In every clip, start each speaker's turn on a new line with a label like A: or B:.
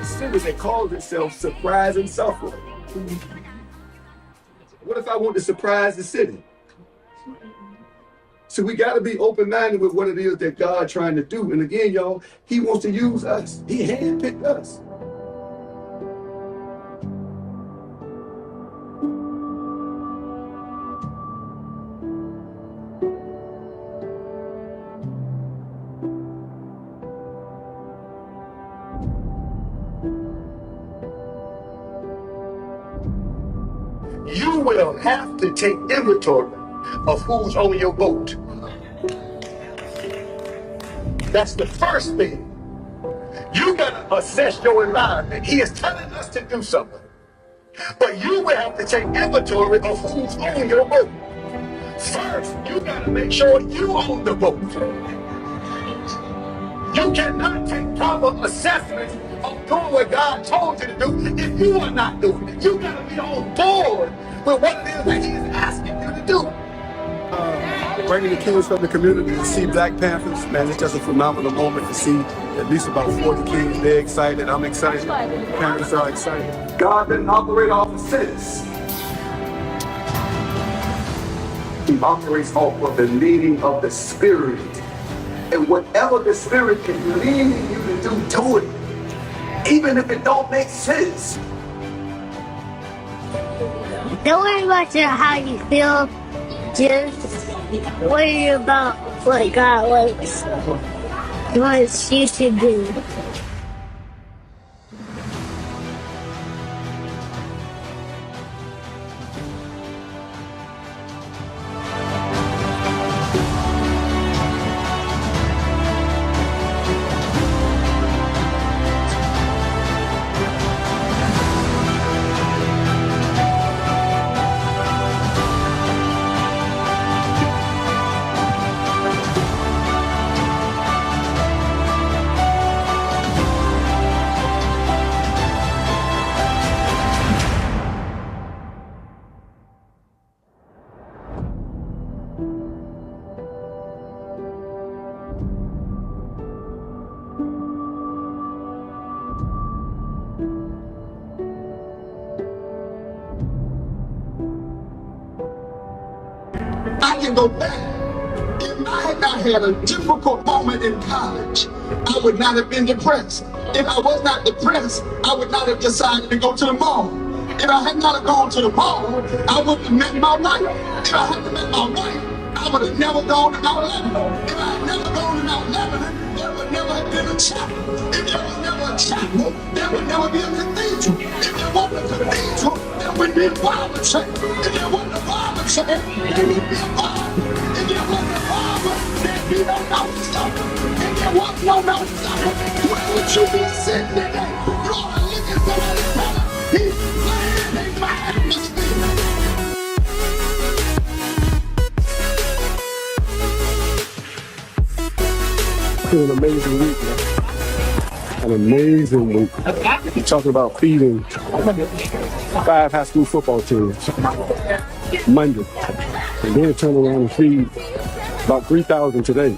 A: City that calls itself Surprise and Suffer. What if I want to surprise the city? So we got to be open-minded with what it is that God's trying to do. And again, y'all, he wants to use us. He handpicked us. You will have to take inventory of who's on your boat. That's the first thing. You gotta assess your environment. He is telling us to do something. But you will have to take inventory of who's on your boat. First, you gotta make sure you own the boat. You cannot take proper assessments of doing what God told you to do if you are not doing it. You gotta be on board with what it is that He is asking you to do. Bringing the kids from the community to see Black Panthers, man, it's just a phenomenal moment to see at least about 40 kids. They're excited. I'm excited. Parents are excited. God didn't operate off of sense. He operates off of the leading of the Spirit. And whatever the Spirit is leading you to do it. Even if it don't make sense.
B: Don't worry about how you feel. Just worry about what God wants you to do.
A: I can go back. If I had not had a difficult moment in college, I would not have been depressed. If I was not depressed, I would not have decided to go to the mall. If I had not gone to the mall, I wouldn't have met my wife. If I hadn't met my wife, I would have never gone to Mount Lebanon. If I had never gone to Mount Lebanon, there would never have been a chapel. If there was never a chapel, there would never be a cathedral. If there wasn't a cathedral, there would be a Bible church. If there wasn't a Bible church, there would be a Bible. If there wasn't a Bible, there'd be no Mount Supper. If there was no Mount Supper, where would you be sitting today? You ought to look at somebody and tell them, he's playing in my atmosphere. An amazing week, man. An amazing week. You're talking about feeding 5 high school football teams Monday, and then turn around and feed about 3,000 today.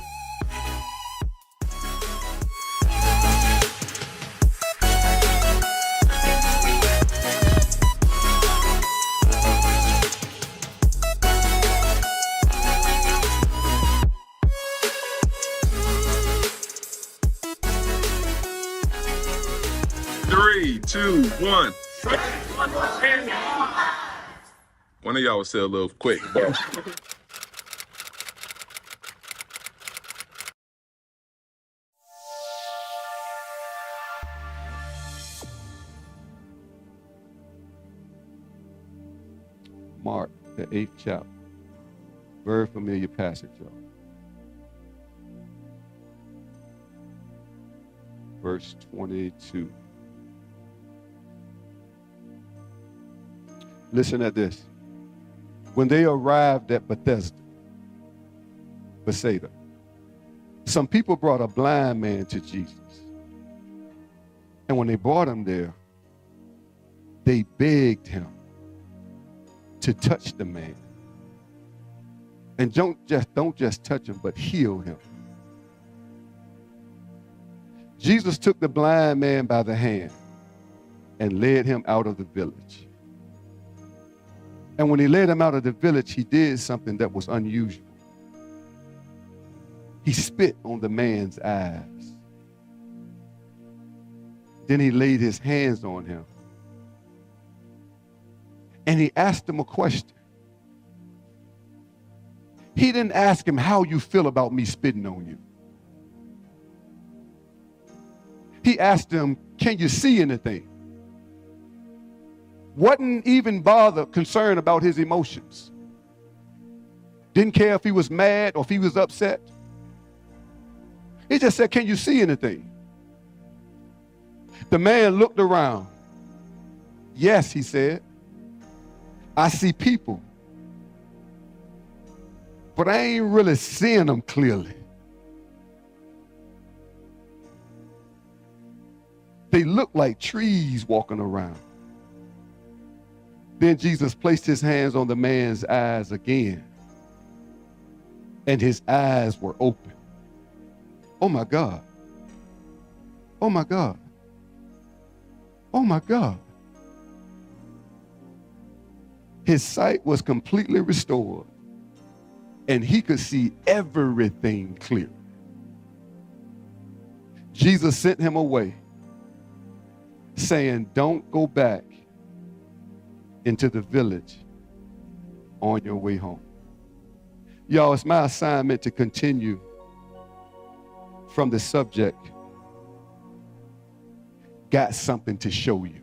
C: Three, two, one. One of y'all would say a little quick.
D: the 8th chapter. Very familiar passage, y'all. Verse 22. Listen at this. When they arrived at Bethsaida, some people brought a blind man to Jesus. And when they brought him there, they begged him to touch the man. And don't just touch him, but heal him. Jesus took the blind man by the hand and led him out of the village. And when he led him out of the village, he did something that was unusual. He spit on the man's eyes. Then he laid his hands on him. And he asked him a question. He didn't ask him how you feel about me spitting on you. He asked him, can you see anything? Wasn't even concerned about his emotions. Didn't care if he was mad or if he was upset. He just said, can you see anything? The man looked around. Yes, he said, I see people, but I ain't really seeing them clearly. They look like trees walking around. Then Jesus placed his hands on the man's eyes again, and his eyes were open. Oh my God. Oh my God. Oh my God. His sight was completely restored, and he could see everything clear. Jesus sent him away, saying, don't go back into the village on your way home. Y'all, it's my assignment to continue from the subject, got something to show you.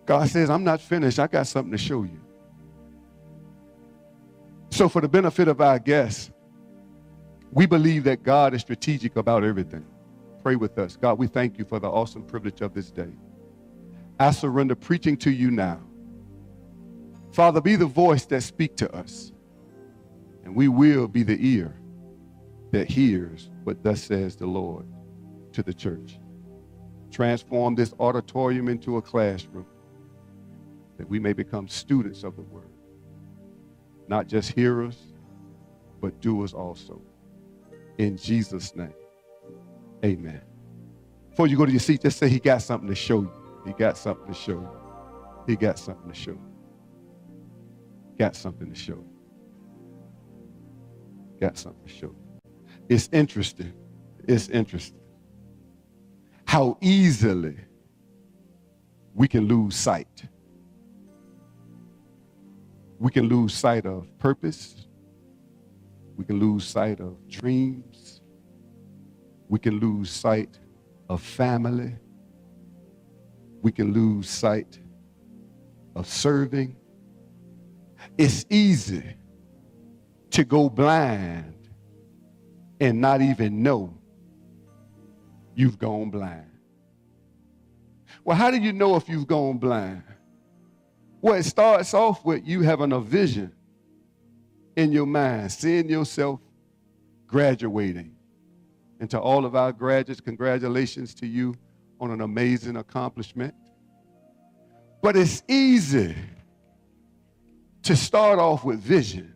D: God says, I'm not finished. I got something to show you. So for the benefit of our guests, we believe that God is strategic about everything. Pray with us. God, we thank you for the awesome privilege of this day. I surrender preaching to you now. Father, be the voice that speaks to us, and we will be the ear that hears what thus says the Lord to the church. Transform this auditorium into a classroom, that we may become students of the word, not just hearers, but doers also. In Jesus' name, amen. Before you go to your seat, just say, he got something to show you. He got something to show you. He got something to show you. Got something to show you. Got something to show you. It's interesting. It's interesting how easily we can lose sight. We can lose sight of purpose. We can lose sight of dreams. We can lose sight of family. We can lose sight of serving. It's easy to go blind and not even know you've gone blind. Well, how do you know if you've gone blind? Well, it starts off with you having a vision in your mind, seeing yourself graduating. And to all of our graduates, congratulations to you on an amazing accomplishment. But it's easy to start off with vision,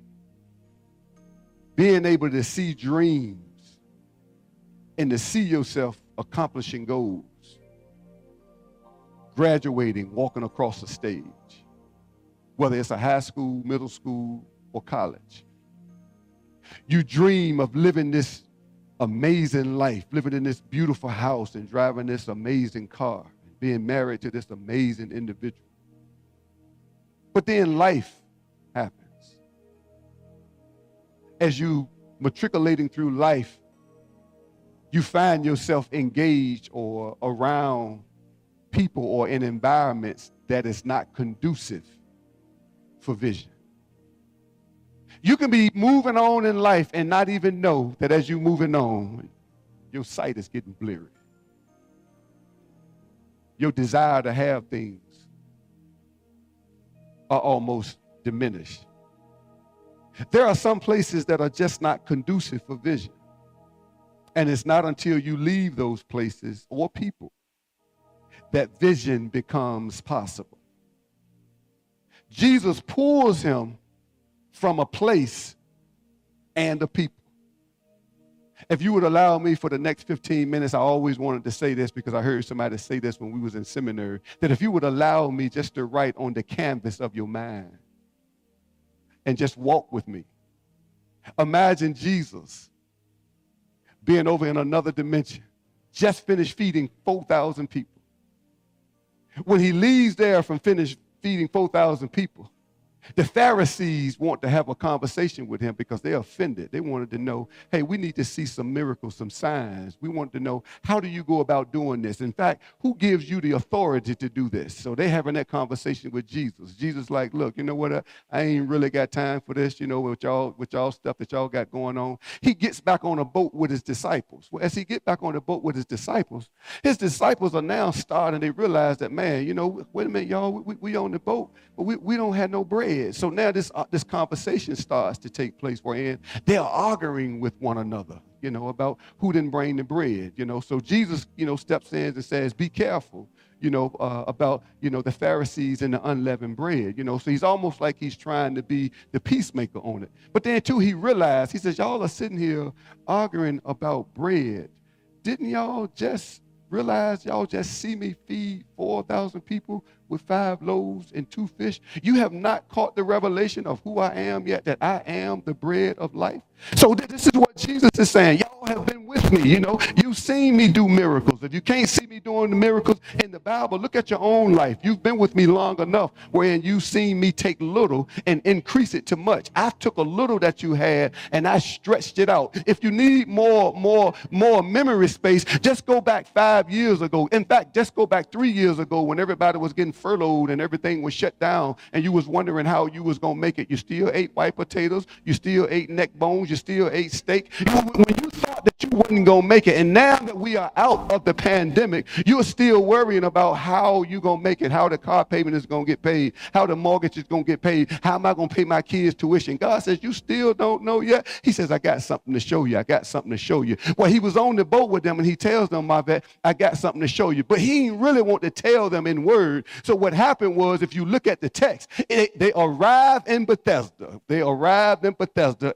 D: being able to see dreams and to see yourself accomplishing goals, graduating, walking across the stage, whether it's a high school, middle school, or college. You dream of living this amazing life, living in this beautiful house and driving this amazing car, being married to this amazing individual. But then life happens. As you matriculating through life, you find yourself engaged or around people or in environments that is not conducive for vision. You can be moving on in life and not even know that as you're moving on, your sight is getting blurry. Your desire to have things are almost diminished. There are some places that are just not conducive for vision. And it's not until you leave those places or people that vision becomes possible. Jesus pulls him from a place and a people. If you would allow me for the next 15 minutes, I always wanted to say this because I heard somebody say this when we was in seminary, that if you would allow me just to write on the canvas of your mind and just walk with me. Imagine Jesus being over in another dimension, just finished feeding 4,000 people. When he leaves there from finished feeding 4,000 people, the Pharisees want to have a conversation with him because they're offended. They wanted to know, hey, we need to see some miracles, some signs. We want to know, how do you go about doing this? In fact, who gives you the authority to do this? So they're having that conversation with Jesus. Jesus like, look, you know what? I ain't really got time for this, with y'all stuff that y'all got going on. He gets back on a boat with his disciples. Well, as he get back on the boat with his disciples are now starting. They realize that, man, wait a minute, y'all, we on the boat, but we don't have no bread. So now this conversation starts to take place wherein they're arguing with one another, about who didn't bring the bread, So Jesus, steps in and says, be careful, about, the Pharisees and the unleavened bread, So he's almost like he's trying to be the peacemaker on it. But then too, he realized, he says, y'all are sitting here arguing about bread. Didn't y'all just realize y'all just see me feed 4,000 people with 5 loaves and 2 fish? You have not caught the revelation of who I am yet, that I am the bread of life. So this is what Jesus is saying. Y'all have been with me, You've seen me do miracles. If you can't see me doing the miracles in the Bible, look at your own life. You've been with me long enough wherein you've seen me take little and increase it to much. I took a little that you had and I stretched it out. If you need more memory space, just go back 5 years ago. In fact, just go back 3 years ago when everybody was getting furloughed and everything was shut down and you was wondering how you was going to make it. You still ate white potatoes. You still ate neck bones. You still ate steak. When you thought that you wasn't going to make it, and now that we are out of the pandemic, you're still worrying about how you're going to make it, how the car payment is going to get paid, how the mortgage is going to get paid, how am I going to pay my kids' tuition. God says, you still don't know yet? He says, I got something to show you. I got something to show you. Well, he was on the boat with them and he tells them, my vet, I got something to show you. But he didn't really want to tell them in word. So what happened was, if you look at the text, they arrived in Bethesda.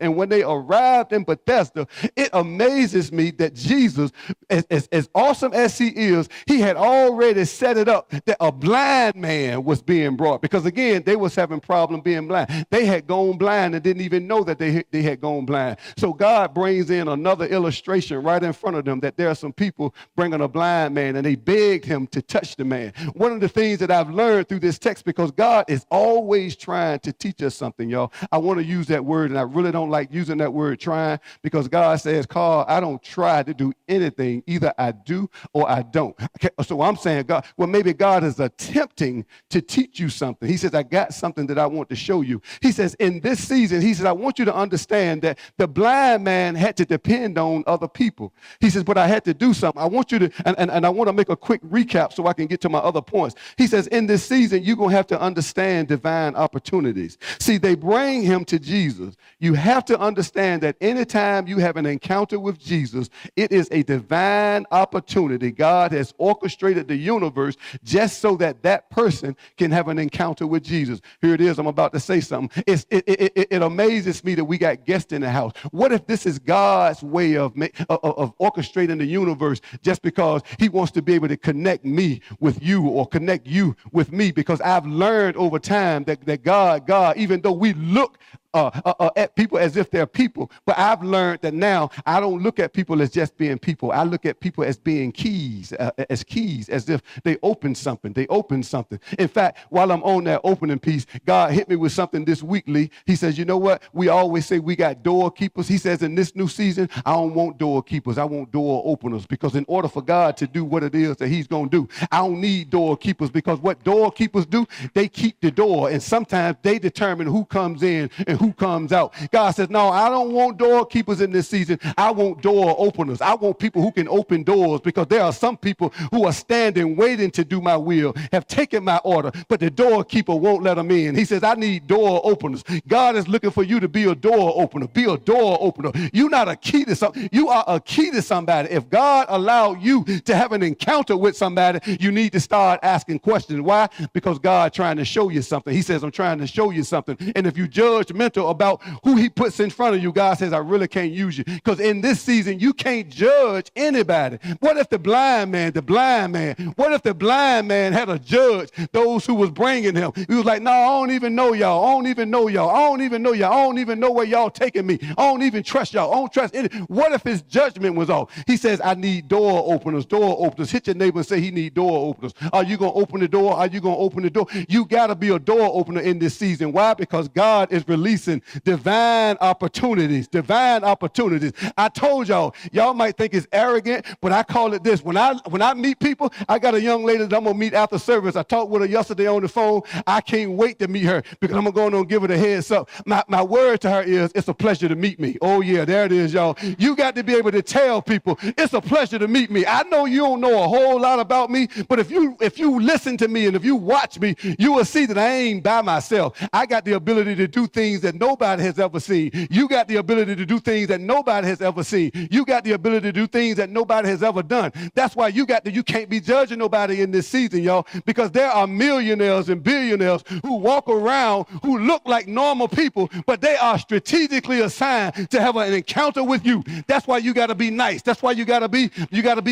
D: And when they arrived in Bethesda, it amazes me that Jesus, as awesome as he is, he had already set it up that a blind man was being brought. Because again, they was having problem being blind. They had gone blind and didn't even know that they had gone blind. So God brings in another illustration right in front of them that there are some people bringing a blind man and they begged him to touch the man. One of the things that I've learned through this text, because God is always trying to teach us something, y'all. I want to use that word, and I really don't like using that word trying, because God says, Karl, I don't try to do anything. Either I do or I don't. Okay, so I'm saying, God, well, maybe God is attempting to teach you something. He says, I got something that I want to show you. He says, in this season, he says, I want you to understand that the blind man had to depend on other people. He says, but I had to do something. I want you to, and I want to make a quick recap so I can get to my other points. He says, in this season, you're going to have to understand divine opportunities. See, they bring him to Jesus. You have to understand that anytime you have an encounter with Jesus, it is a divine opportunity. God has orchestrated the universe just so that that person can have an encounter with Jesus. Here it is. I'm about to say something. It amazes me that we got guests in the house. What if this is God's way of orchestrating the universe just because he wants to be able to connect me with you or connect you with me? Because I've learned over time that God, even though we look at people as if they're people. But I've learned that now I don't look at people as just being people. I look at people as being keys, as if they open something. They open something. In fact, while I'm on that opening piece, God hit me with something this weekly. He says, you know what? We always say we got doorkeepers. He says in this new season, I don't want doorkeepers. I want door openers, because in order for God to do what it is that he's going to do, I don't need doorkeepers, because what doorkeepers do, they keep the door, and sometimes they determine who comes in and who comes out. God says, no, I don't want doorkeepers in this season. I want door openers. I want people who can open doors, because there are some people who are standing waiting to do my will, have taken my order, but the doorkeeper won't let them in. He says, I need door openers. God is looking for you to be a door opener. Be a door opener. You're not a key to something. You are a key to somebody. If God allowed you to have an encounter with somebody, you need to start asking questions. Why? Because God trying to show you something. He says, I'm trying to show you something. And if you judgmental about who he puts in front of you, God says, I really can't use you. Because in this season, you can't judge anybody. What if the blind man, what if the blind man had a judge, those who was bringing him? He was like, no, I don't even know y'all. I don't even know y'all. I don't even know y'all. I don't even know where y'all taking me. I don't even trust y'all. I don't trust any. What if his judgment was off? He says, I need door openers, door openers. Hit your neighbor and say he need door openers. Are you going to open the door? Are you going to open the door? You got to be a door opener in this season. Why? Because God is releasing divine opportunities, divine opportunities. I told y'all might think it's arrogant, but I call it this. When I meet people, I got a young lady that I'm going to meet after service. I talked with her yesterday on the phone. I can't wait to meet her, because I'm going to go and give her the heads up. My word to her is, it's a pleasure to meet me. Oh, yeah, there it is, y'all. You got to be able to tell people, it's a pleasure to meet me. I know you don't know a whole lot about me, but if you listen to me and if you watch me, you will see that I ain't by myself. I got the ability to do things that nobody has ever seen. You got the ability to do things that nobody has ever seen. You got the ability to do things that nobody has ever done. That's why you can't be judging nobody in this season, y'all, because there are millionaires and billionaires who walk around who look like normal people, but they are strategically assigned to have an encounter with you. That's why you got to be nice. That's why you got to be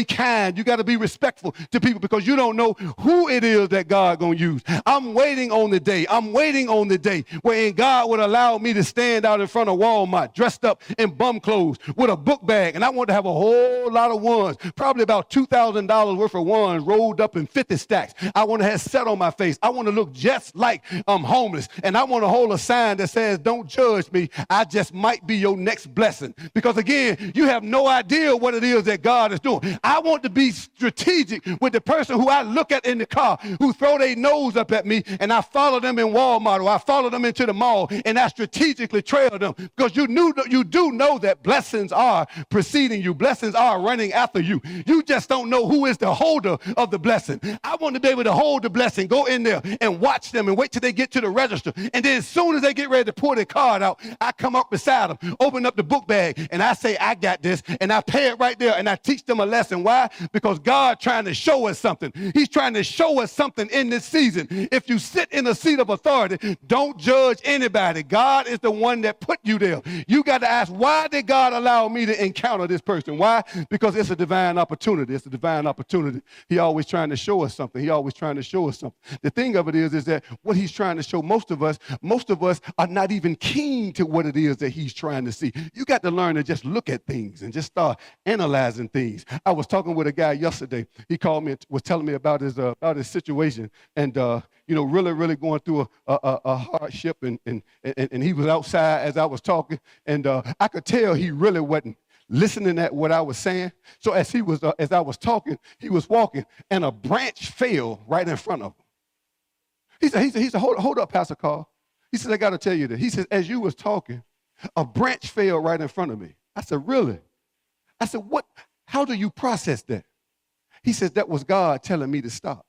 D: kind. You got to be respectful to people, because you don't know who it is that God going to use. I'm waiting on the day. I'm waiting on the day wherein God would allow me to stand out in front of Walmart dressed up in bum clothes with a book bag, and I want to have a whole lot of ones, probably about $2,000 worth of ones rolled up in 50 stacks. I want to have set on my face. I want to look just like I'm homeless, and I want to hold a sign that says, don't judge me. I just might be your next blessing. Because again, you have no idea what it is that God is doing. I want to be strategic with the person who I look at in the car, who throw their nose up at me, and I follow them in Walmart, or I follow them into the mall, and I strategically trail them, because you do know that blessings are preceding you. Blessings are running after you. You just don't know who is the holder of the blessing. I want to be able to hold the blessing, go in there and watch them and wait till they get to the register. And then as soon as they get ready to pull their card out, I come up beside them, open up the book bag, and I say, I got this, and I pay it right there, and I teach them a lesson. Why? Because God trying to show us something. He's trying to show us something in this season. If you sit in a seat of authority, don't judge anybody. God is the one that put you there. You got to ask, why did God allow me to encounter this person? Why? Because it's a divine opportunity. It's a divine opportunity. He always trying to show us something. He always trying to show us something. The thing of it is that what he's trying to show most of us are not even keen to what it is that he's trying to see. You got to learn to just look at things and just start analyzing things. I was talking with a guy yesterday. He called me and was telling me about his situation, and really going through a hardship, and he was outside as I was talking, and I could tell he really wasn't listening at what I was saying. So as I was talking, he was walking, and a branch fell right in front of him. He said, hold up, Pastor Karl. He said, I got to tell you this. He said, as you was talking, a branch fell right in front of me. I said, really? I said, what? How do you process that? He says, that was God telling me to stop.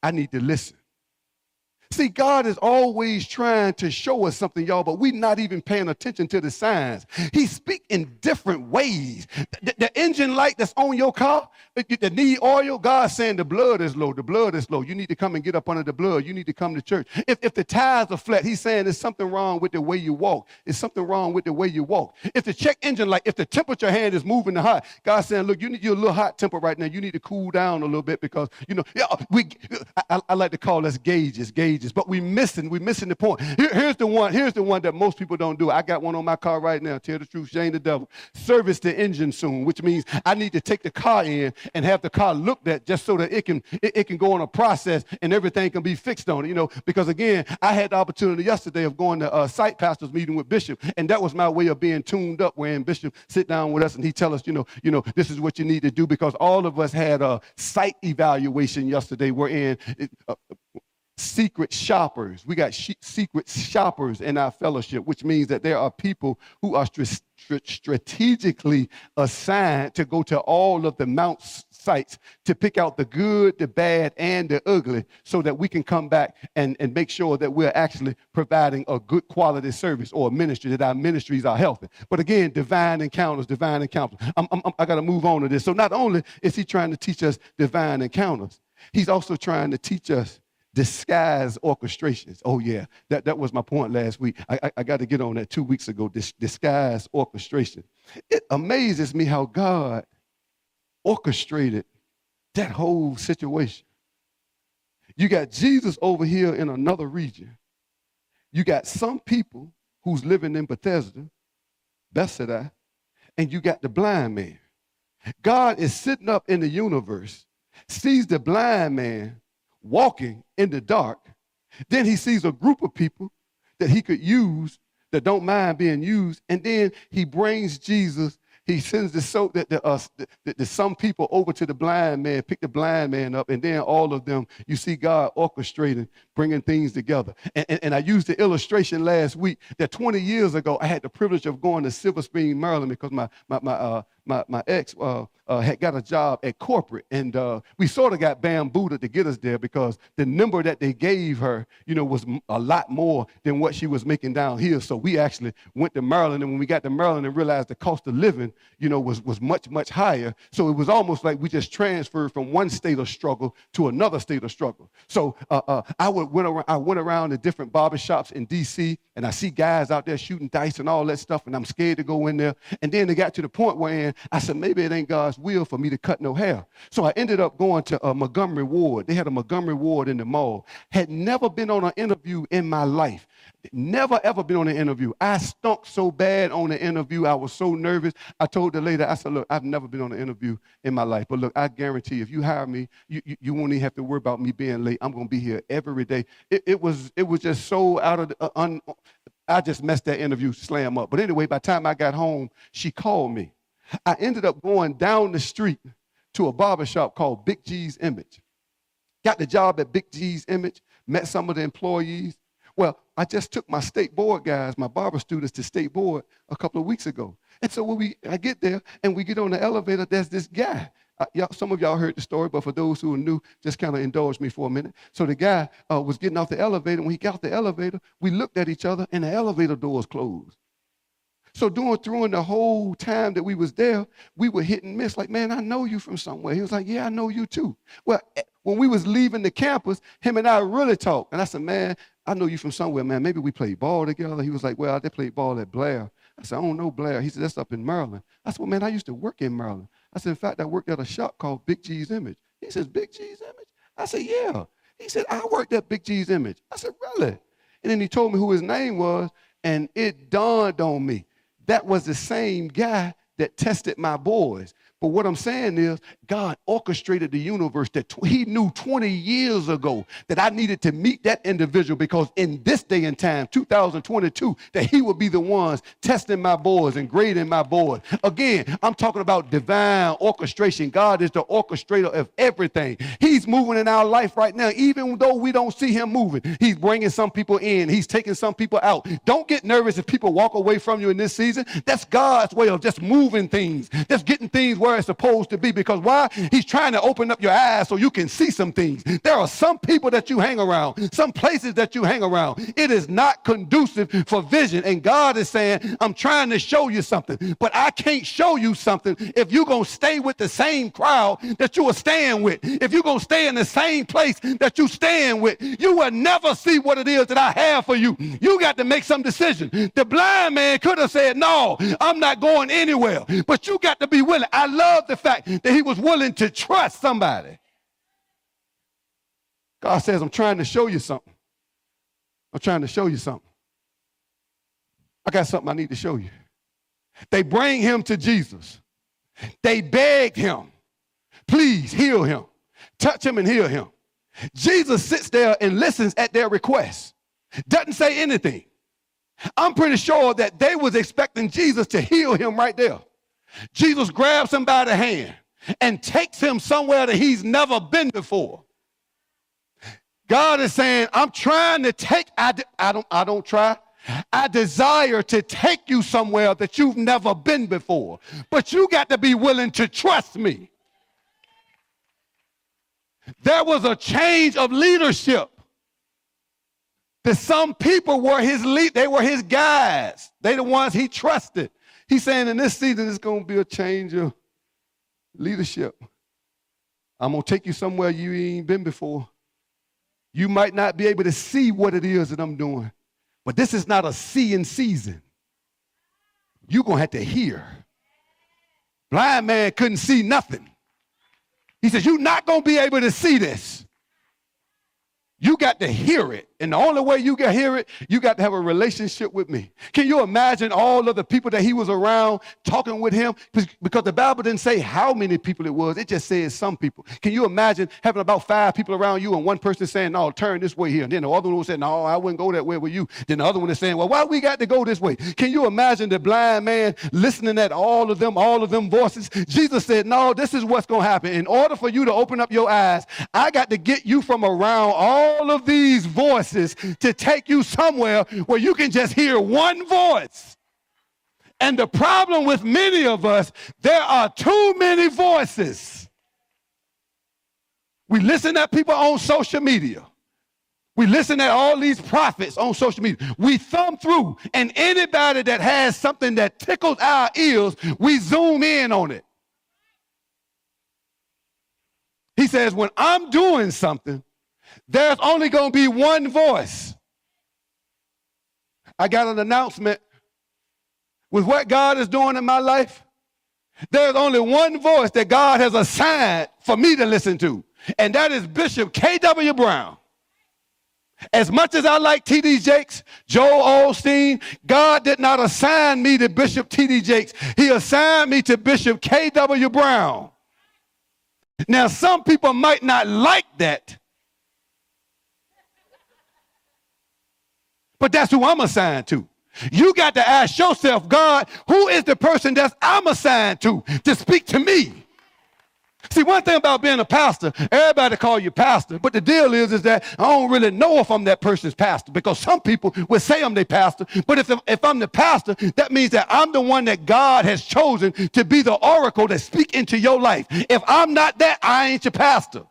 D: I need to listen. See, God is always trying to show us something, y'all, but we're not even paying attention to the signs. He speaks in different ways. The engine light that's on your car, that need oil, God's saying the blood is low. The blood is low. You need to come and get up under the blood. You need to come to church. If the tires are flat, he's saying there's something wrong with the way you walk. There's something wrong with the way you walk. If the check engine light, if the temperature hand is moving to hot, God's saying, look, you need your little hot temper right now. You need to cool down a little bit, because, I like to call us gauges. stages, but we're missing the point. Here's the one that most people don't do. I got one on my car right now. Tell the truth, shame the devil. Service the engine soon, which means I need to take the car in and have the car looked at just so that it can go on a process and everything can be fixed on it, because again, I had the opportunity yesterday of going to a site pastor's meeting with Bishop, and that was my way of being tuned up, wherein Bishop sit down with us and he tell us, this is what you need to do, because all of us had a site evaluation yesterday. We're in secret shoppers. We got secret shoppers in our fellowship, which means that there are people who are strategically assigned to go to all of the Mount sites to pick out the good, the bad, and the ugly so that we can come back and make sure that we're actually providing a good quality service or a ministry, that our ministries are healthy. But again, divine encounters. I got to move on to this. So not only is he trying to teach us divine encounters, he's also trying to teach us disguise orchestrations. Oh yeah, that was my point last week. I got to get on that 2 weeks ago, disguise orchestration. It amazes me how God orchestrated that whole situation. You got Jesus over here in another region. You got some people who's living in Bethsaida, and you got the blind man. God is sitting up in the universe, sees the blind man walking in the dark. Then he sees a group of people that he could use that don't mind being used. And then he brings Jesus. He sends some people over to the blind man, pick the blind man up, and then all of them, you see God orchestrating, bringing things together. And I used the illustration last week that 20 years ago, I had the privilege of going to Silver Spring, Maryland, because my ex had got a job at corporate, and we sort of got bambooed to get us there because the number that they gave her, was a lot more than what she was making down here. So we actually went to Maryland, and when we got to Maryland and realized the cost of living, was much, much higher. So it was almost like we just transferred from one state of struggle to another state of struggle. So I went around to different barbershops in D.C., and I see guys out there shooting dice and all that stuff, and I'm scared to go in there. And then they got to the point where I said, maybe it ain't God's will for me to cut no hair. So I ended up going to Montgomery Ward. They had a Montgomery Ward in the mall. Had never been on an interview in my life. Never, ever been on an interview. I stunk so bad on the interview. I was so nervous. I told the lady, I said, look, I've never been on an interview in my life. But look, I guarantee if you hire me, you won't even have to worry about me being late. I'm going to be here every day. It was just so out of the, I just messed that interview slam up. But anyway, by the time I got home, she called me. I ended up going down the street to a barbershop called Big G's Image. Got the job at Big G's Image, met some of the employees. Well, I just took my state board guys, my barber students, to state board a couple of weeks ago. And so when I get there and we get on the elevator, there's this guy. Some of y'all heard the story, but for those who are new, just kind of indulge me for a minute. So the guy was getting off the elevator. When he got off the elevator, we looked at each other, and the elevator doors closed. So during the whole time that we was there, we were hit and miss. Like, man, I know you from somewhere. He was like, yeah, I know you too. Well, when we was leaving the campus, him and I really talked. And I said, man, I know you from somewhere, man. Maybe we played ball together. He was like, well, they played ball at Blair. I said, I don't know Blair. He said, that's up in Maryland. I said, well, man, I used to work in Maryland. I said, in fact, I worked at a shop called Big G's Image. He says, Big G's Image? I said, yeah. He said, I worked at Big G's Image. I said, really? And then he told me who his name was, and it dawned on me. That was the same guy that tested my boys. But what I'm saying is God orchestrated the universe that he knew 20 years ago that I needed to meet that individual because in this day and time, 2022, that he would be the ones testing my boys and grading my boys. Again, I'm talking about divine orchestration. God is the orchestrator of everything. He's moving in our life right now, even though we don't see him moving. He's bringing some people in. He's taking some people out. Don't get nervous if people walk away from you in this season. That's God's way of just moving things, just getting things where it's supposed to be. Because why? He's trying to open up your eyes so you can see some things. There are some people that you hang around, some places that you hang around. It is not conducive for vision. And God is saying, I'm trying to show you something, but I can't show you something if you're going to stay with the same crowd that you are staying with. If you're going to stay in the same place that you're staying with, you will never see what it is that I have for you. You got to make some decision. The blind man could have said, no, I'm not going anywhere, but you got to be willing. I love the fact that he was willing to trust somebody. God says, I'm trying to show you something. trying to show you something. I got something I need to show you. They bring him to Jesus. They begged him, please heal him. Touch him and heal him. Jesus sits there and listens at their request. Doesn't say anything. I'm pretty sure that they was expecting Jesus to heal him right there. Jesus grabs him by the hand and takes him somewhere that he's never been before. God is saying, I'm trying to take, I don't try. I desire to take you somewhere that you've never been before. But you got to be willing to trust me. There was a change of leadership. That some people were his lead, they were his guys. They the ones he trusted. He's saying in this season it's going to be a change of leadership. I'm going to take you somewhere you ain't been before. You might not be able to see what it is that I'm doing. But this is not a seeing season. You're going to have to hear. Blind man couldn't see nothing. He says, you're not going to be able to see this. You got to hear it. And the only way you can hear it, you got to have a relationship with me. Can you imagine all of the people that he was around talking with him? Because the Bible didn't say how many people it was. It just says some people. Can you imagine having about 5 people around you and one person saying, no, turn this way here. And then the other one said, no, I wouldn't go that way with you. Then the other one is saying, well, why we got to go this way? Can you imagine the blind man listening at all of them voices? Jesus said, no, this is what's going to happen. In order for you to open up your eyes, I got to get you from around all of these voices to take you somewhere where you can just hear one voice. And the problem with many of us, there are too many voices. We listen at people on social media. We listen at all these prophets on social media. We thumb through, and anybody that has something that tickles our ears, we zoom in on it. He says, when I'm doing something, there's only going to be one voice. I got an announcement. With what God is doing in my life, there's only one voice that God has assigned for me to listen to, and that is Bishop K.W. Brown. As much as I like T.D. Jakes, Joel Osteen, God did not assign me to Bishop T.D. Jakes. He assigned me to Bishop K.W. Brown. Now, some people might not like that, but that's who I'm assigned to. You got to ask yourself, God, who is the person that I'm assigned to speak to me? See, one thing about being a pastor, everybody call you pastor, but the deal is that I don't really know if I'm that person's pastor, because some people will say I'm their pastor, but if I'm the pastor, that means that I'm the one that God has chosen to be the oracle that speak into your life. If I'm not that, I ain't your pastor.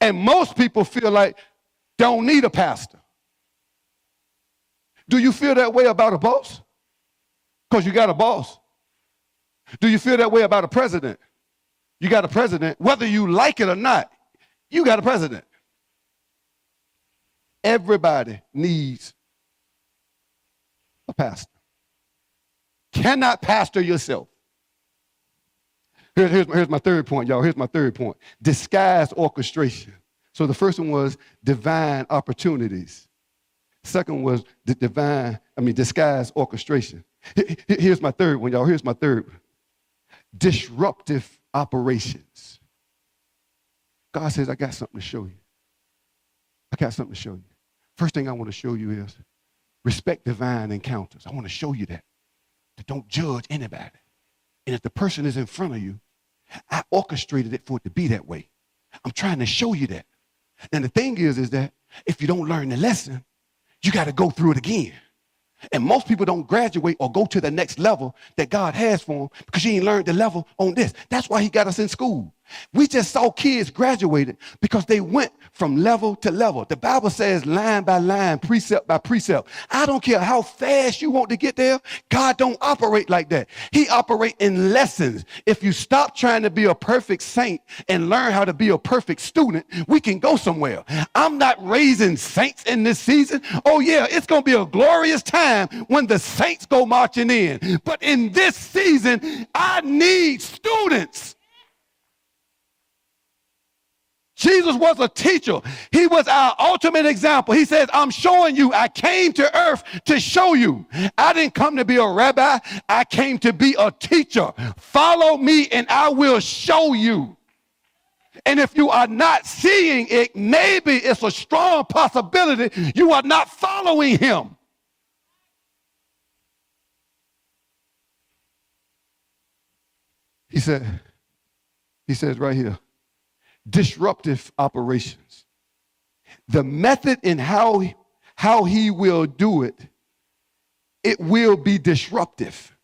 D: And most people feel like don't need a pastor. Do you feel that way about a boss? Because you got a boss. Do you feel that way about a president? You got a president. Whether you like it or not, you got a president. Everybody needs a pastor. Cannot pastor yourself. Here's my third point, y'all. Here's my third point. Disguised orchestration. So the first one was divine opportunities. Second was disguised orchestration. Here's my third one, y'all. Here's my third one. Disruptive operations. God says, I got something to show you. I got something to show you. First thing I want to show you is respect divine encounters. I want to show you that don't judge anybody. And if the person is in front of you, I orchestrated it for it to be that way. I'm trying to show you that. And the thing is that if you don't learn the lesson, you got to go through it again. And most people don't graduate or go to the next level that God has for them because you ain't learned the level on this. That's why he got us in school. We just saw kids graduated because they went from level to level. The Bible says line by line, precept by precept. I don't care how fast you want to get there. God don't operate like that. He operates in lessons. If you stop trying to be a perfect saint and learn how to be a perfect student, we can go somewhere. I'm not raising saints in this season. Oh yeah, it's going to be a glorious time when the saints go marching in. But in this season, I need students. Jesus was a teacher. He was our ultimate example. He says, I'm showing you. I came to earth to show you. I didn't come to be a rabbi. I came to be a teacher. Follow me and I will show you. And if you are not seeing it, maybe it's a strong possibility you are not following him. He says right here, disruptive operations. The method and how he will do it, it will be disruptive.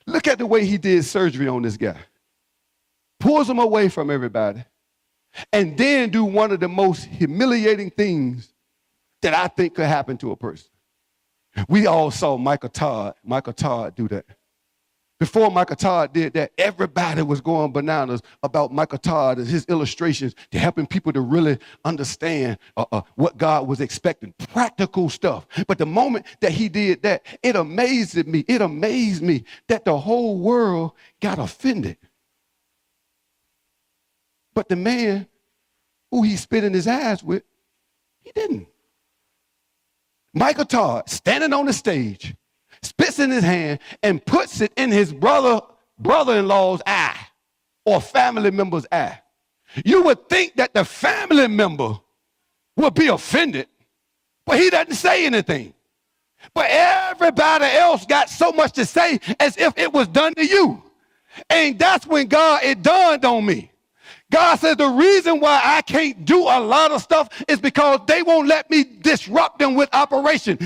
D: Look at the way he did surgery on this guy. Pulls him away from everybody, and then do one of the most humiliating things that I think could happen to a person. We all saw Michael Todd do that. Before Michael Todd did that, everybody was going bananas about Michael Todd and his illustrations to helping people to really understand what God was expecting, practical stuff. But the moment that he did that, it amazed me that the whole world got offended. But the man who he spit in his eyes with, he didn't. Michael Todd, standing on the stage, spits in his hand and puts it in his brother-in-law's eye or family member's eye. You would think that the family member would be offended, but he doesn't say anything. But everybody else got so much to say as if it was done to you. And that's when it dawned on me. God says the reason why I can't do a lot of stuff is because they won't let me disrupt them with operation.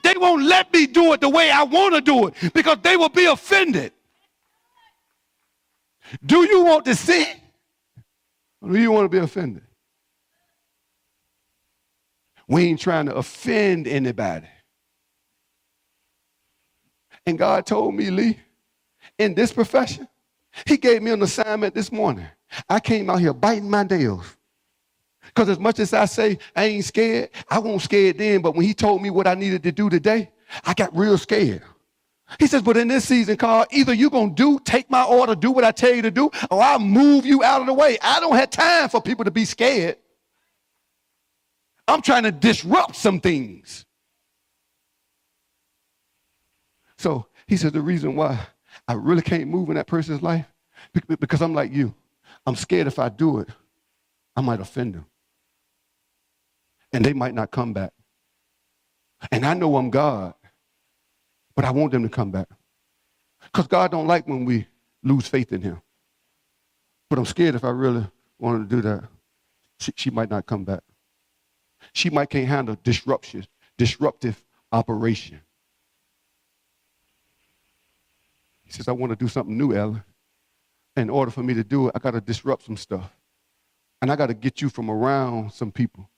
D: They won't let me do it the way I want to do it because they will be offended. Do you want to see? Or do you want to be offended? We ain't trying to offend anybody. And God told me, Lee, in this profession, he gave me an assignment this morning. I came out here biting my nails. Because as much as I say I ain't scared, I wasn't scared then, but when he told me what I needed to do today, I got real scared. He says, but in this season, Karl, either you're going to take my order, do what I tell you to do, or I'll move you out of the way. I don't have time for people to be scared. I'm trying to disrupt some things. So he says the reason why I really can't move in that person's life, because I'm like you. I'm scared if I do it, I might offend them. And they might not come back. And I know I'm God, but I want them to come back. Because God don't like when we lose faith in him. But I'm scared if I really wanted to do that, she might not come back. She might can't handle disruptive operation. He says, I want to do something new, Ellen. In order for me to do it, I got to disrupt some stuff. And I got to get you from around some people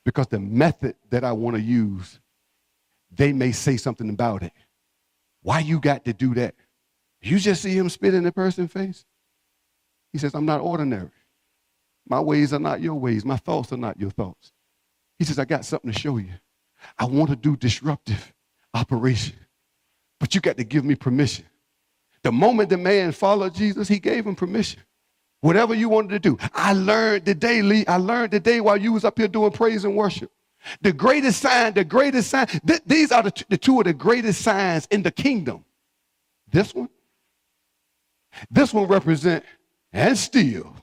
D: because the method that I want to use, they may say something about it. Why you got to do that? You just see him spit in the person's face? He says, I'm not ordinary. My ways are not your ways. My thoughts are not your thoughts. He says, I got something to show you. I want to do disruptive operation, but you got to give me permission. The moment the man followed Jesus, he gave him permission. Whatever you wanted to do. I learned today, Lee. I learned today while you was up here doing praise and worship. The greatest sign, these are the two of the greatest signs in the kingdom. This one represent, and still,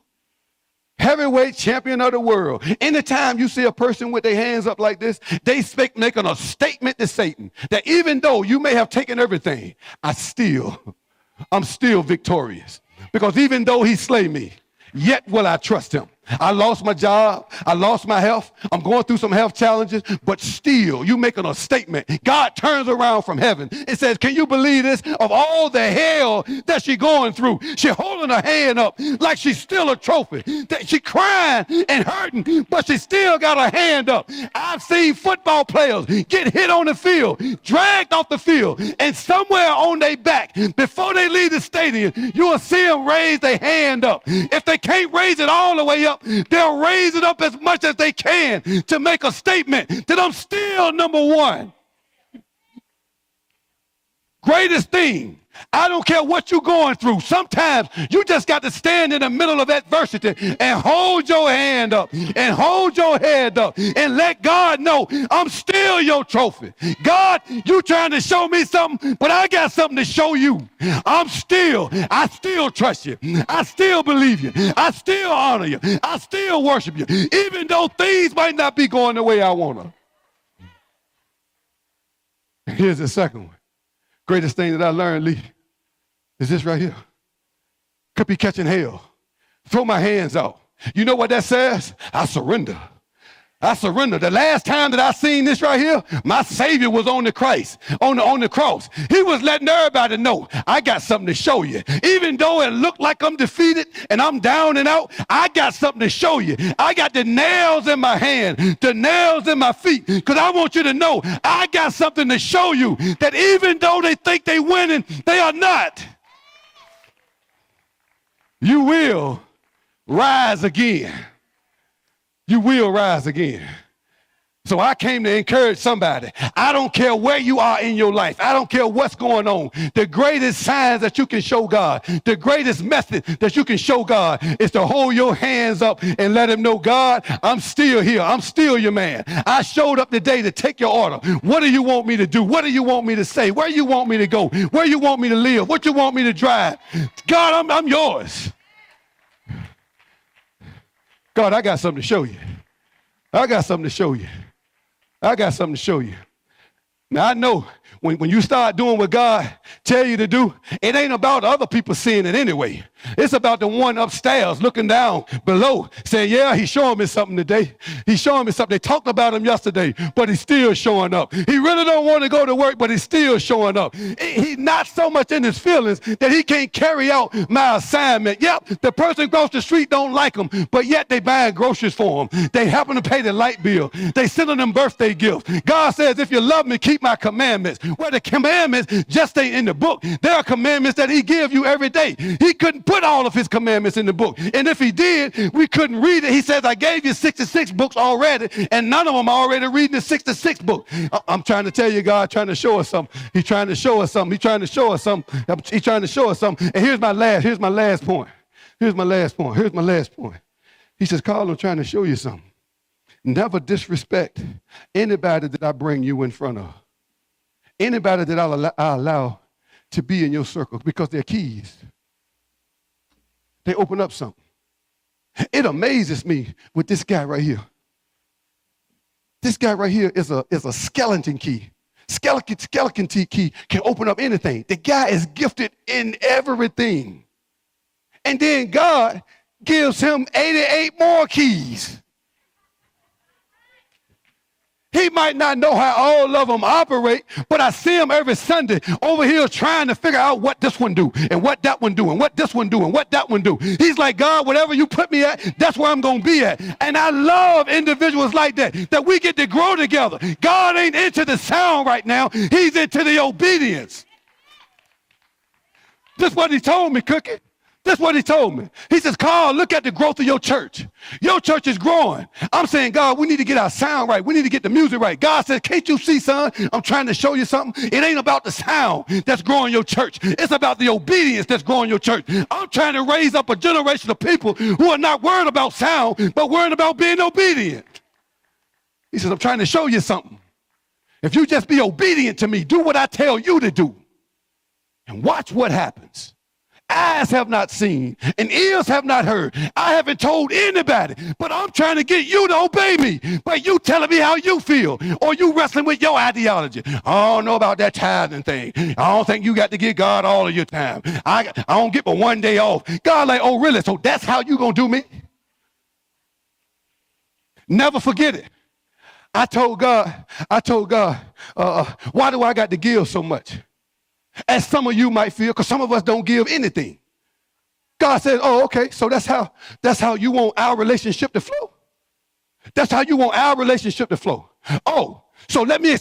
D: heavyweight champion of the world. Anytime you see a person with their hands up like this, they making a statement to Satan that even though you may have taken everything, I'm still victorious. Because even though he slay me, yet will I trust him. I lost my job. I lost my health. I'm going through some health challenges, but still, you making a statement. God turns around from heaven and says, can you believe this? Of all the hell that she's going through, she holding her hand up like she's still a trophy. That she crying and hurting, but she still got her hand up. I've seen football players get hit on the field, dragged off the field, and somewhere on their back, before they leave the stadium, you will see them raise their hand up. If they can't raise it all the way up, they'll raise it up as much as they can to make a statement that I'm still number one. Greatest thing. I don't care what you're going through. Sometimes you just got to stand in the middle of adversity and hold your hand up and hold your head up and let God know I'm still your trophy. God, you trying to show me something, but I got something to show you. I still trust you. I still believe you. I still honor you. I still worship you. Even though things might not be going the way I want to. Here's the second one. Greatest thing that I learned, Lee, is this right here. Could be catching hell. Throw my hands out. You know what that says? I surrender. I surrender. The last time that I seen this right here, my Savior was on the cross. He was letting everybody know, I got something to show you. Even though it looked like I'm defeated and I'm down and out, I got something to show you. I got the nails in my hand, the nails in my feet, because I want you to know I got something to show you that even though they think they're winning, they are not. You will rise again. You will rise again. So I came to encourage somebody. I don't care where you are in your life. I don't care what's going on. The greatest signs that you can show God, the greatest method that you can show God is to hold your hands up and let him know, God, I'm still here. I'm still your man. I showed up today to take your order. What do you want me to do? What do you want me to say? Where you want me to go? Where you want me to live? What you want me to drive? God, I'm yours. God, I got something to show you. I got something to show you. I got something to show you. Now, I know when you start doing what God tell you to do, it ain't about other people seeing it anyway. It's about the one upstairs looking down below saying, yeah, he's showing me something today. He's showing me something. They talked about him yesterday, but he's still showing up. He really don't want to go to work, but he's still showing up. He's not so much in his feelings that he can't carry out my assignment. Yep, the person across the street don't like him, but yet they buying groceries for him. They happen to pay the light bill. They sending them birthday gifts. God says, if you love me, keep my commandments. Well, the commandments just ain't in the book. There are commandments that he gives you every day. He couldn't put all of his commandments in the book. And if he did, we couldn't read it. He says, I gave you 66 books already, and none of them are already reading the 66th book. I'm trying to tell you, God trying to show us something. He's trying to show us something. He's trying to show us something. He's trying to show us something. And here's my last point. Here's my last point. He says, Karl, I'm trying to show you something. Never disrespect anybody that I bring you in front of. Anybody that I allow to be in your circle, because they're keys. They open up something. It amazes me with this guy right here. This guy right here is a skeleton key. Skeleton key can open up anything. The guy is gifted in everything. And then God gives him 88 more keys. He might not know how all of them operate, but I see him every Sunday over here trying to figure out what this one do and what that one do and what this one do and what that one do. He's like, God, whatever you put me at, that's where I'm going to be at. And I love individuals like that we get to grow together. God ain't into the sound right now. He's into the obedience. That's what he told me, Cookie. That's what he told me. He says, Karl, look at the growth of your church. Your church is growing. I'm saying, God, we need to get our sound right. We need to get the music right. God says, can't you see, son? I'm trying to show you something. It ain't about the sound that's growing your church. It's about the obedience that's growing your church. I'm trying to raise up a generation of people who are not worried about sound, but worried about being obedient. He says, I'm trying to show you something. If you just be obedient to me, do what I tell you to do, and watch what happens. Eyes have not seen and ears have not heard. I haven't told anybody, but I'm trying to get you to obey me. But you telling me how you feel, or you wrestling with your ideology. I don't know about that tithing thing. I don't think you got to give God all of your time. I don't get but one day off. God like, oh really? So that's how you gonna do me? Never forget it. I told God, why do I got to give so much? As some of you might feel, because some of us don't give anything. God says, oh, okay, so that's how you want our relationship to flow. That's how you want our relationship to flow. Oh, so let me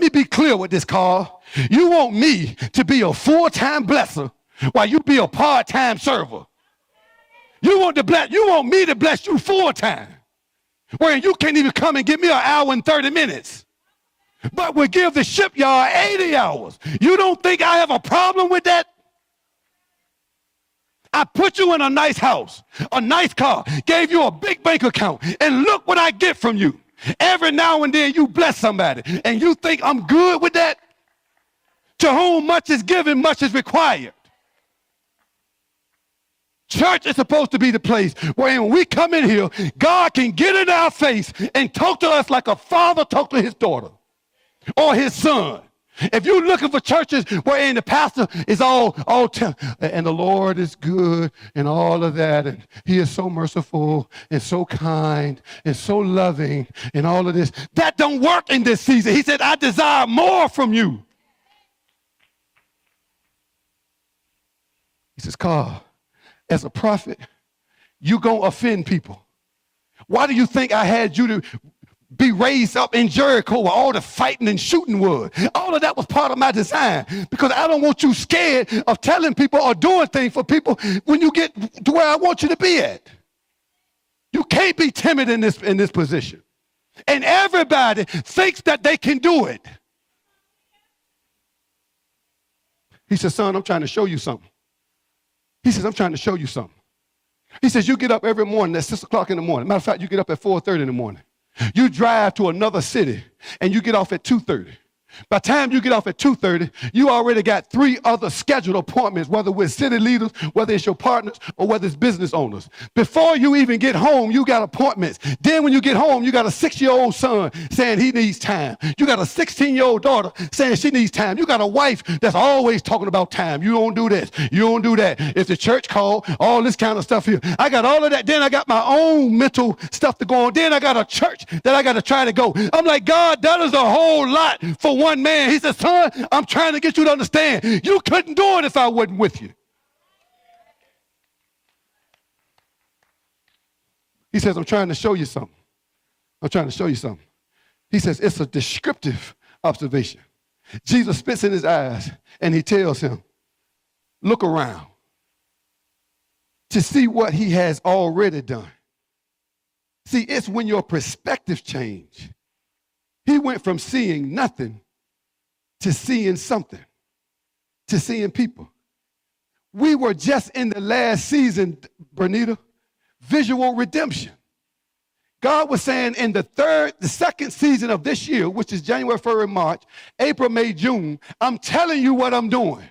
D: be clear with this, Karl. You want me to be a full-time blesser while you be a part-time server. You want me to bless you full-time, where you can't even come and give me an hour and 30 minutes. but will give the shipyard 80 hours. You don't think I have a problem with that? I put you in a nice house, a nice car, gave you a big bank account, and look what I get from you. Every now and then you bless somebody, and you think I'm good with that? To whom much is given, much is required. Church is supposed to be the place where when we come in here, God can get in our face and talk to us like a father talks to his daughter or his son. If you're looking for churches wherein the pastor is and the Lord is good and all of that, and he is so merciful and so kind and so loving and all of this, that don't work in this season. He said, I desire more from you. He says, Karl, as a prophet, you gonna offend people. Why do you think I had you to be raised up in Jericho where all the fighting and shooting was? All of that was part of my design, because I don't want you scared of telling people or doing things for people when you get to where I want you to be at. You can't be timid in this position. And everybody thinks that they can do it. He says, son, I'm trying to show you something. He says, I'm trying to show you something. He says, you get up every morning at 6 o'clock in the morning. Matter of fact, you get up at 4:30 in the morning. You drive to another city and you get off at 2:30. By the time you get off at 2:30, you already got 3 other scheduled appointments, whether with city leaders, whether it's your partners, or whether it's business owners. Before you even get home, you got appointments. Then when you get home, you got a 6-year-old son saying he needs time. You got a 16-year-old daughter saying she needs time. You got a wife that's always talking about time. You don't do this. You don't do that. If the church called, all this kind of stuff here. I got all of that. Then I got my own mental stuff to go on. Then I got a church that I got to try to go. I'm like, God, that is a whole lot for one man. He said, son, I'm trying to get you to understand. You couldn't do it if I wasn't with you. He says, I'm trying to show you something. I'm trying to show you something. He says, it's a descriptive observation. Jesus spits in his eyes and he tells him, look around to see what he has already done. See, it's when your perspective change. He went from seeing nothing to seeing something, to seeing people. We were just in the last season, Bernita, visual redemption. God was saying in the second season of this year, which is January, February, March, April, May, June, I'm telling you what I'm doing.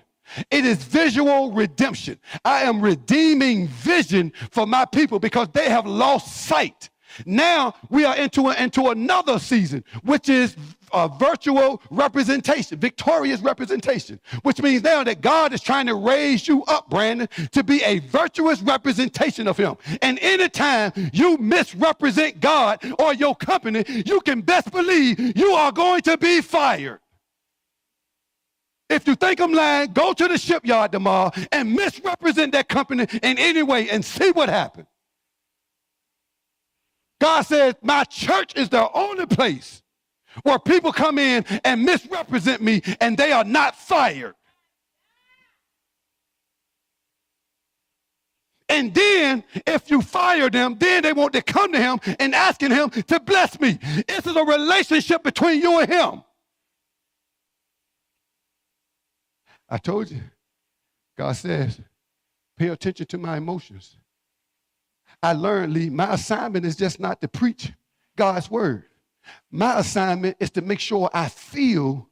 D: It is visual redemption. I am redeeming vision for my people because they have lost sight. Now we are into another season, which is virtual representation, victorious representation, which means now that God is trying to raise you up, Brandon, to be a virtuous representation of him. And anytime you misrepresent God or your company, you can best believe you are going to be fired. If you think I'm lying, go to the shipyard tomorrow and misrepresent that company in any way and see what happens. God says, my church is the only place where people come in and misrepresent me and they are not fired. And then if you fire them, then they want to come to him and asking him to bless me. This is a relationship between you and him. I told you, God says, pay attention to my emotions. I learned, Lee, my assignment is just not to preach God's word. My assignment is to make sure I feel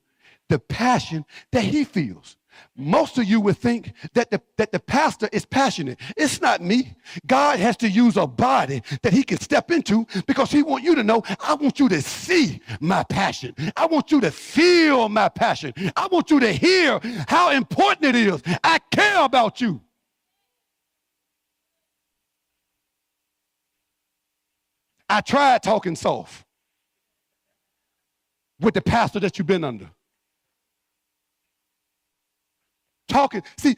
D: the passion that he feels. Most of you would think that the pastor is passionate. It's not me. God has to use a body that he can step into because he wants you to know, I want you to see my passion. I want you to feel my passion. I want you to hear how important it is. I care about you. I tried talking soft with the pastor that you've been under. Talking, see,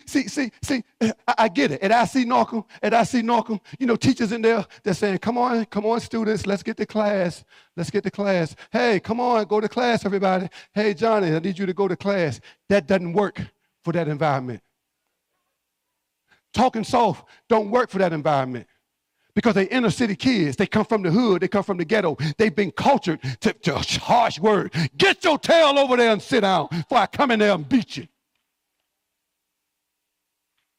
D: I get it. At IC Norcom, teachers in there, they're saying, come on, students, let's get to class. Hey, come on, go to class, everybody. Hey, Johnny, I need you to go to class. That doesn't work for that environment. Talking soft don't work for that environment. Because they inner city kids. They come from the hood. They come from the ghetto. They've been cultured to a harsh word. Get your tail over there and sit down before I come in there and beat you.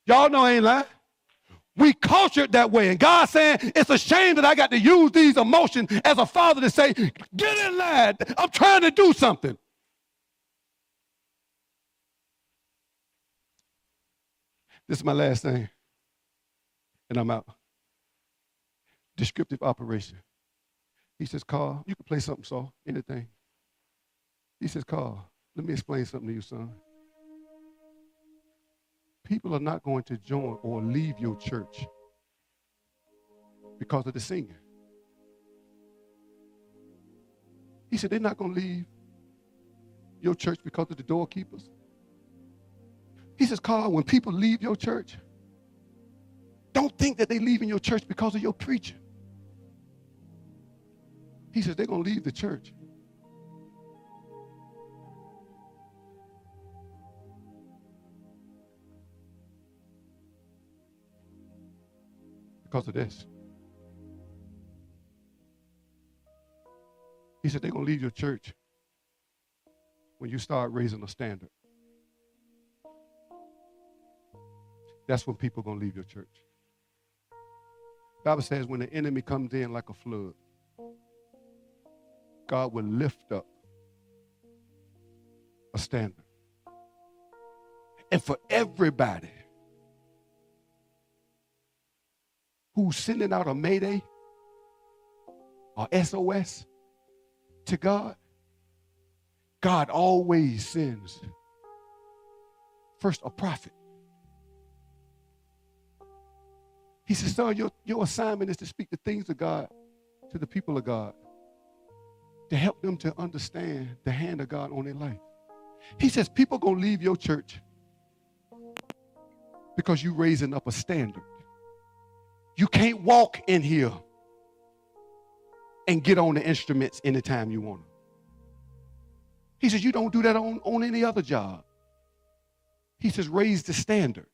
D: Y'all know I ain't lying. We cultured that way. And God's saying, it's a shame that I got to use these emotions as a father to say, get in line. I'm trying to do something. This is my last thing. And I'm out. Descriptive operation. He says, Karl, you can play something, Saul, anything. He says, Karl, let me explain something to you, son. People are not going to join or leave your church because of the singing. He said, they're not going to leave your church because of the doorkeepers. He says, Karl, when people leave your church, don't think that they're leaving your church because of your preaching. He says, they're going to leave the church because of this. He said, they're going to leave your church when you start raising a standard. That's when people are going to leave your church. The Bible says when the enemy comes in like a flood, God will lift up a standard. And for everybody who's sending out a mayday or SOS to God, God always sends first a prophet. He says, son, your assignment is to speak the things of God to the people of God, to help them to understand the hand of God on their life. He says, people are going to leave your church because you're raising up a standard. You can't walk in here and get on the instruments anytime you want to. He says, you don't do that on any other job. He says, raise the standard.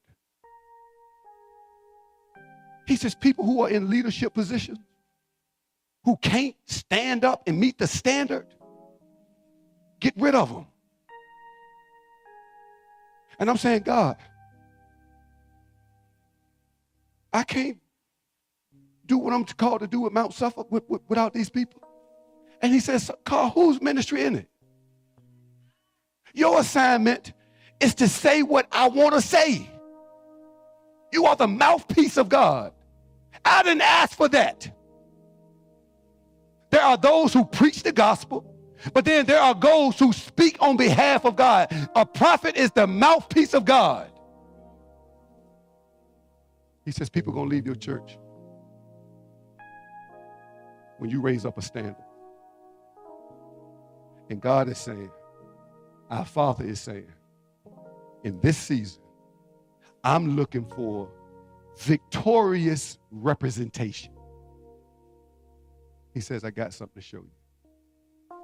D: He says, people who are in leadership positions, who can't stand up and meet the standard, get rid of them. And I'm saying, God, I can't do what I'm called to do at Mount Suffolk without these people. And he says, Karl, whose ministry in it? Your assignment is to say what I want to say. You are the mouthpiece of God. I didn't ask for that. There are those who preach the gospel, but then there are those who speak on behalf of God. A prophet is the mouthpiece of God. He says people are going to leave your church when you raise up a standard. And God is saying, our Father is saying, in this season, I'm looking for victorious representation. He says, I got something to show you.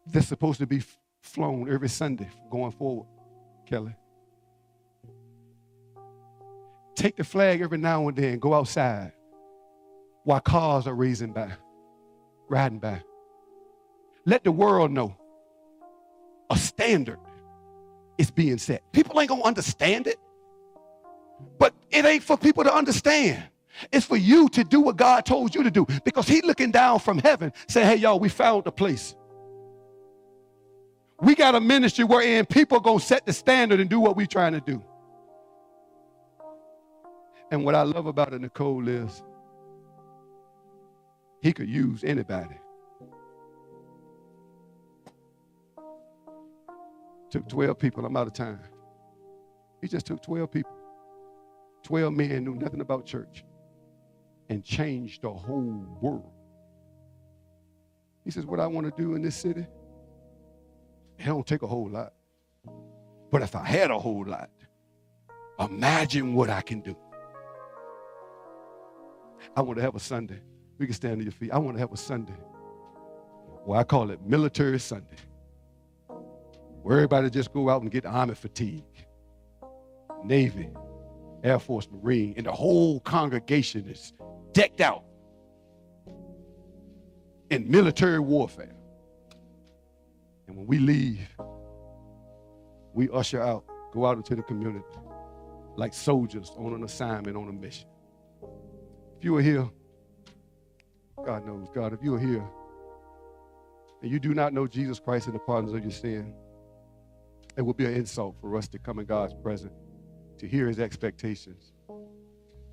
D: That's supposed to be flown every Sunday going forward, Kelly. Take the flag every now and then, go outside while cars are riding by. Let the world know a standard is being set. People ain't going to understand it, but it ain't for people to understand. It's for you to do what God told you to do, because he's looking down from heaven saying, hey, y'all, we found a place. We got a ministry wherein people are going to set the standard and do what we're trying to do. And what I love about it, Nicole, is he could use anybody. Took 12 people. I'm out of time. He just took 12 people. 12 men knew nothing about church and changed the whole world. He says, what I want to do in this city, it don't take a whole lot. But if I had a whole lot, imagine what I can do. I want to have a Sunday. We can stand to your feet. I want to have a Sunday. Well, I call it Military Sunday, where everybody just go out and get army fatigue, Navy, Air Force, Marine, and the whole congregation is decked out in military warfare. And when we leave, we usher out, go out into the community like soldiers on an assignment, on a mission. If you are here, God knows, God, if you are here and you do not know Jesus Christ and the pardons of your sin, it would be an insult for us to come in God's presence, to hear his expectations,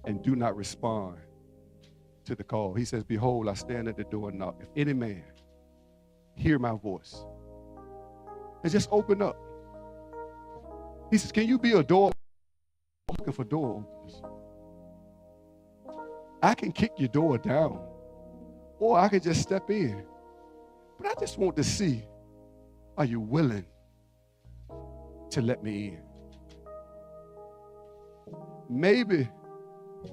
D: and do not respond to the call. He says, behold, I stand at the door and knock. If any man hear my voice, and just open up. He says, can you be a door looking for door openers? I can kick your door down, or I can just step in. But I just want to see, are you willing to let me in? Maybe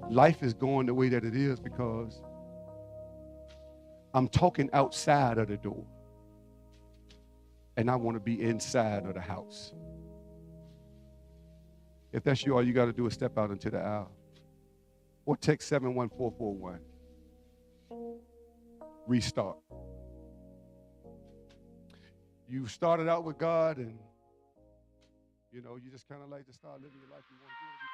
D: life is going the way that it is because I'm talking outside of the door and I want to be inside of the house. If that's you, all you got to do is step out into the aisle or text 71441. Restart. You started out with God and you just kind of like to start living your life you want to do.